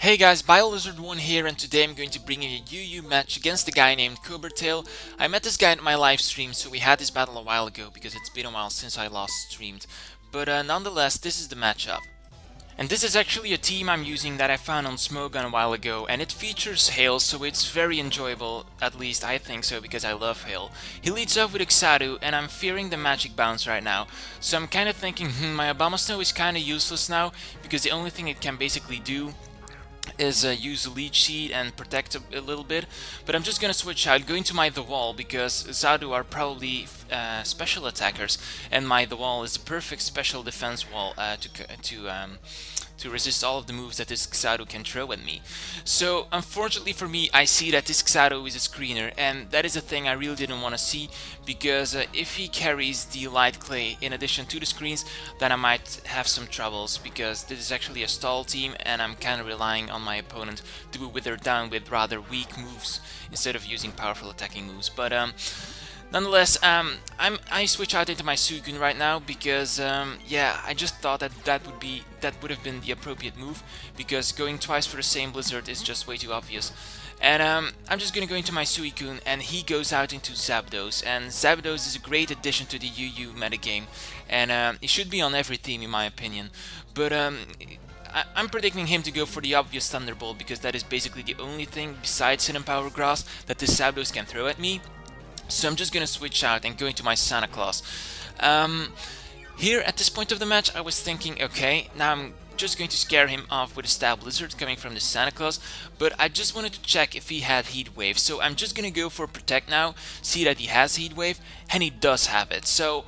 Hey guys, Biolizard1 here, and today I'm going to bring you a UU match against a guy named Kobratail. I met this guy at my live stream, so we had this battle a while ago because it's been a while since I last streamed. But nonetheless, this is the matchup. And this is actually a team I'm using that I found on Smogon a while ago, and it features Hail, so it's very enjoyable, at least I think so, because I love Hail. He leads off with Xadu, and I'm fearing the Magic Bounce right now, so I'm kinda thinking, my Abomasnow is kinda useless now, because the only thing it can basically do is use a leech seed and protect a little bit, but I'm just gonna switch out, going to my The Wall, because Xadu are probably special attackers, and my The Wall is the perfect special defense wall to resist all of the moves that this Xadu can throw at me. So unfortunately for me, I see that this Xadu is a screener, and that is a thing I really didn't want to see, because if he carries the Light Clay in addition to the screens, then I might have some troubles, because this is actually a stall team and I'm kind of relying on my opponent to wither down with rather weak moves instead of using powerful attacking moves. But nonetheless, I switch out into my Suicune right now because yeah, I just thought that would have been the appropriate move, because going twice for the same Blizzard is just way too obvious. And I'm just gonna go into my Suicune, and he goes out into Zapdos, and Zapdos is a great addition to the UU metagame, and it should be on every team in my opinion. But I'm predicting him to go for the obvious Thunderbolt, because that is basically the only thing besides Hidden Power Grass that this Zapdos can throw at me. So I'm just gonna switch out and go into my Santa Claus. Here at this point of the match, I was thinking, okay, now I'm just going to scare him off with a Stab Blizzard coming from the Santa Claus, but I just wanted to check if he had Heat Wave, so I'm just gonna go for Protect now, see that he has Heat Wave, and he does have it. So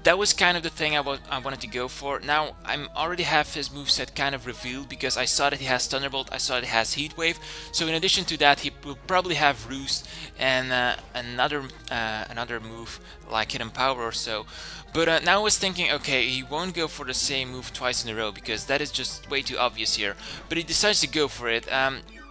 that was kind of the thing I wanted to go for. Now I already have his moveset kind of revealed, because I saw that he has Thunderbolt, I saw that he has Heat Wave, so in addition to that he will probably have Roost and another move like Hidden Power or so. But now I was thinking, okay, he won't go for the same move twice in a row, because that is just way too obvious here, but he decides to go for it.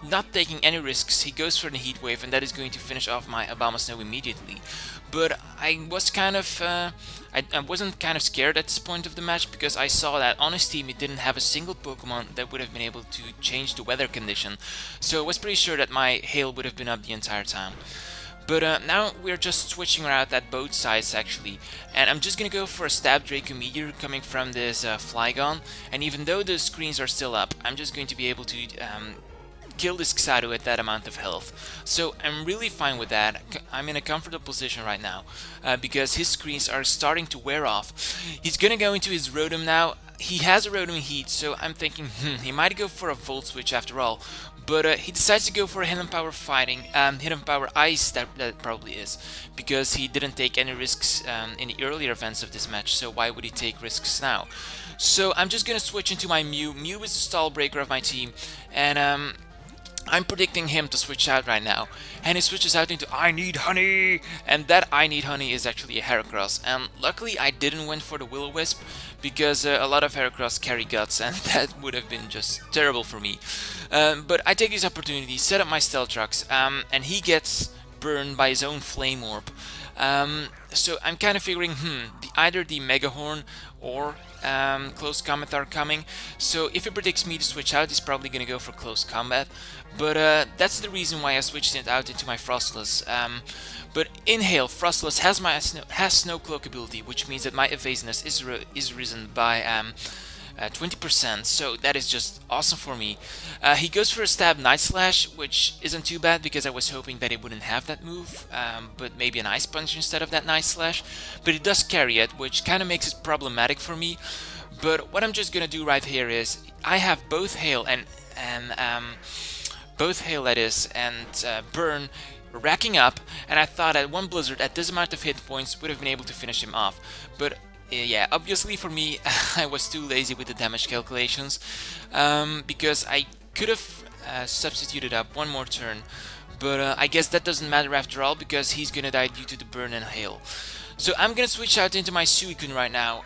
Not taking any risks, he goes for the Heat Wave, and that is going to finish off my Abomasnow immediately. But I was kind of, I wasn't kind of scared at this point of the match, because I saw that on his team he didn't have a single Pokemon that would have been able to change the weather condition, so I was pretty sure that my Hail would have been up the entire time. But now we're just switching around at both sides actually, and I'm just gonna go for a Stab Draco Meteor coming from this Flygon, and even though the screens are still up, I'm just going to be able to kill this Xadu at that amount of health. So I'm really fine with that. I'm in a comfortable position right now, because his screens are starting to wear off. He's gonna go into his Rotom now. He has a Rotom Heat, so I'm thinking, he might go for a Volt Switch after all. But he decides to go for a Hidden Power Fighting, Hidden Power Ice, that probably is, because he didn't take any risks in the earlier events of this match, so why would he take risks now? So I'm just gonna switch into my Mew. Mew is the stall breaker of my team, and I'm predicting him to switch out right now, and he switches out into I Need Honey, and that I Need Honey is actually a Heracross, and luckily I didn't went for the Will-O-Wisp, because a lot of Heracross carry Guts, and that would have been just terrible for me. But I take this opportunity, set up my Stealth Rocks, and he gets burned by his own Flame Orb. So I'm kind of figuring, either the Mega Horn or Close Combat are coming. So if he predicts me to switch out, he's probably gonna go for Close Combat. But that's the reason why I switched it out into my Frostless. But in Hail, Frostless has Snow Cloak ability, which means that my evasiveness is risen by 20%, so that is just awesome for me. He goes for a Stab Night Slash, which isn't too bad, because I was hoping that he wouldn't have that move, but maybe an Ice Punch instead of that Night Slash. But he does carry it, which kind of makes it problematic for me. But what I'm just gonna do right here is, I have both Hail and Burn racking up, and I thought that one Blizzard at this amount of hit points would have been able to finish him off. But yeah, obviously for me, I was too lazy with the damage calculations, because I could have substituted up one more turn, but I guess that doesn't matter after all, because he's gonna die due to the burn and hail. So I'm gonna switch out into my Suicune right now.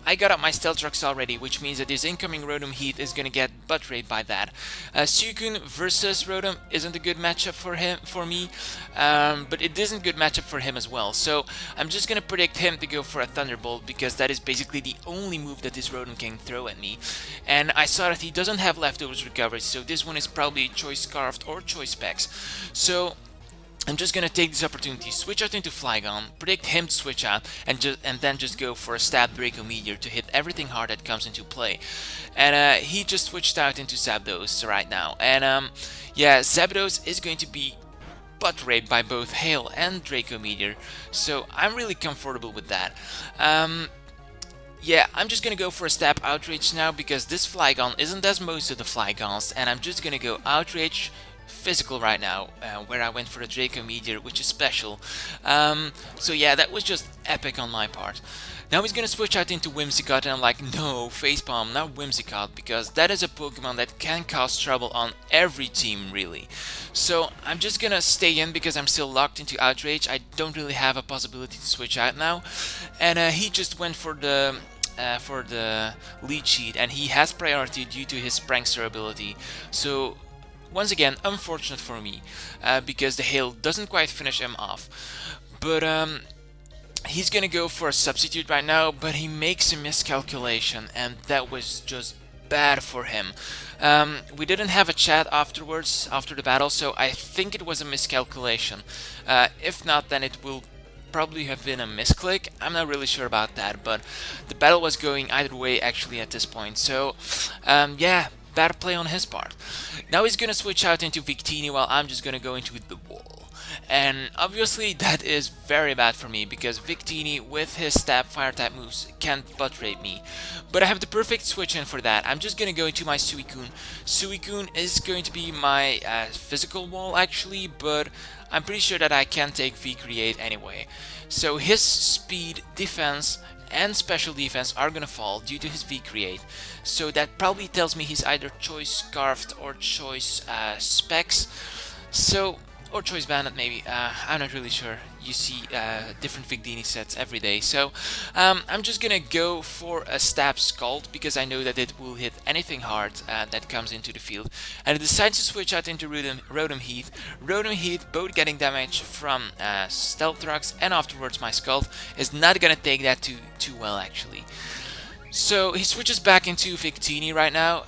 I got up my Stealth Rocks already, which means that this incoming Rotom Heath is gonna get butt raped by that. Suicune versus Rotom isn't a good matchup for me, but it isn't a good matchup for him as well. So I'm just gonna predict him to go for a Thunderbolt because that is basically the only move that this Rotom can throw at me. And I saw that he doesn't have Leftovers Recovery, so this one is probably Choice Scarfed or Choice Specs. So I'm just gonna take this opportunity, switch out into Flygon, predict him to switch out, and then just go for a stab Draco Meteor to hit everything hard that comes into play. And he just switched out into Zapdos right now, and yeah, Zapdos is going to be butt raped by both Hail and Draco Meteor, so I'm really comfortable with that. Yeah, I'm just gonna go for a stab Outrage now because this Flygon isn't as most of the Flygons, and I'm just gonna go Outrage Physical right now, where I went for the Draco Meteor, which is special. So yeah, that was just epic on my part. Now he's gonna switch out into Whimsicott, and I'm like, no, Facepalm, not Whimsicott, because that is a Pokemon that can cause trouble on every team, really. So I'm just gonna stay in because I'm still locked into Outrage. I don't really have a possibility to switch out now. And he just went for the lead sheet, and he has priority due to his Prankster ability. So once again, unfortunate for me, because the Hail doesn't quite finish him off. But he's gonna go for a substitute right now, but he makes a miscalculation, and that was just bad for him. We didn't have a chat afterwards, after the battle, so I think it was a miscalculation. If not, then it will probably have been a misclick. I'm not really sure about that, but the battle was going either way actually at this point. So yeah, bad play on his part. Now he's gonna switch out into Victini while I'm just gonna go into the wall. And obviously that is very bad for me because Victini with his stab fire type moves can't butt rape me. But I have the perfect switch in for that. I'm just gonna go into my Suicune. Suicune is going to be my physical wall actually, but I'm pretty sure that I can take V-Create anyway. So his speed, defense, and special defense are gonna fall due to his V-Create. So that probably tells me he's either Choice Scarfed or Choice Specs. So, or Choice Bandit maybe, I'm not really sure. You see different Victini sets every day. So I'm just gonna go for a Stab Scald because I know that it will hit anything hard that comes into the field. And it decides to switch out into Rotom Heath. Rotom Heath, both getting damage from Stealth Rocks and afterwards my Scald, is not gonna take that too well actually. So he switches back into Victini right now,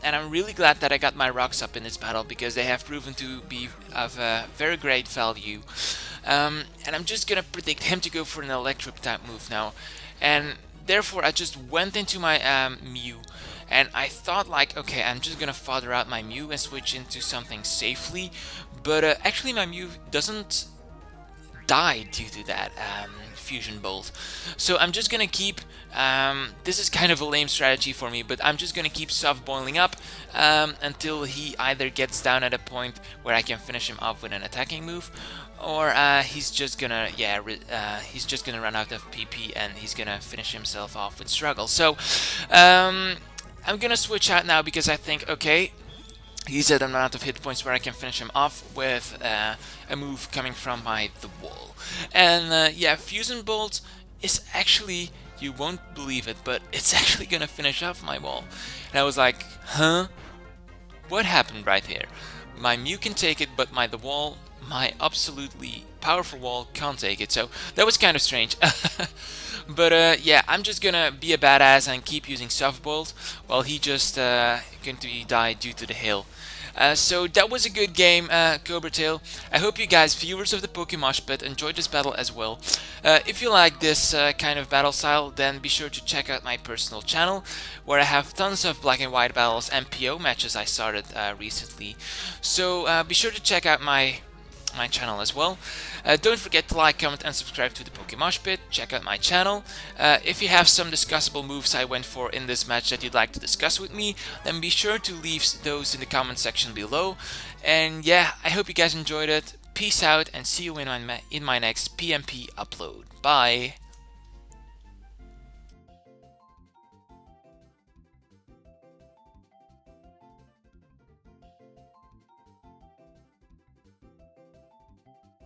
and I'm really glad that I got my rocks up in this battle because they have proven to be of very great value. And I'm just gonna predict him to go for an electric type move now, and therefore I just went into my Mew, and I thought like, okay, I'm just gonna fodder out my Mew and switch into something safely, but actually my Mew doesn't die due to that Fusion Bolt. So I'm just gonna keep, this is kind of a lame strategy for me, but I'm just gonna keep soft boiling up until he either gets down at a point where I can finish him off with an attacking move, or he's just gonna, he's just gonna run out of PP and he's gonna finish himself off with struggle. So I'm gonna switch out now because I think, okay, he's at an amount of hit points where I can finish him off with a move coming from the wall. And yeah, Fusion Bolt is actually, you won't believe it, but it's actually gonna finish off my wall. And I was like, huh? What happened right here? My Mew can take it, but the wall, my absolutely powerful wall can't take it. So that was kind of strange. But yeah, I'm just gonna be a badass and keep using Soft Bolt while he just going to die due to the hail. So that was a good game, Kobratail. I hope you guys, viewers of the PokeMoshPit, enjoyed this battle as well. If you like this kind of battle style, then be sure to check out my personal channel, where I have tons of black and white battles and PO matches I started recently. So be sure to check out my channel as well. Don't forget to like, comment and subscribe to the PokeMoshPit. Check out my channel. If you have some discussable moves I went for in this match that you'd like to discuss with me, then be sure to leave those in the comment section below. And yeah, I hope you guys enjoyed it. Peace out and see you in my next PMP upload. Bye!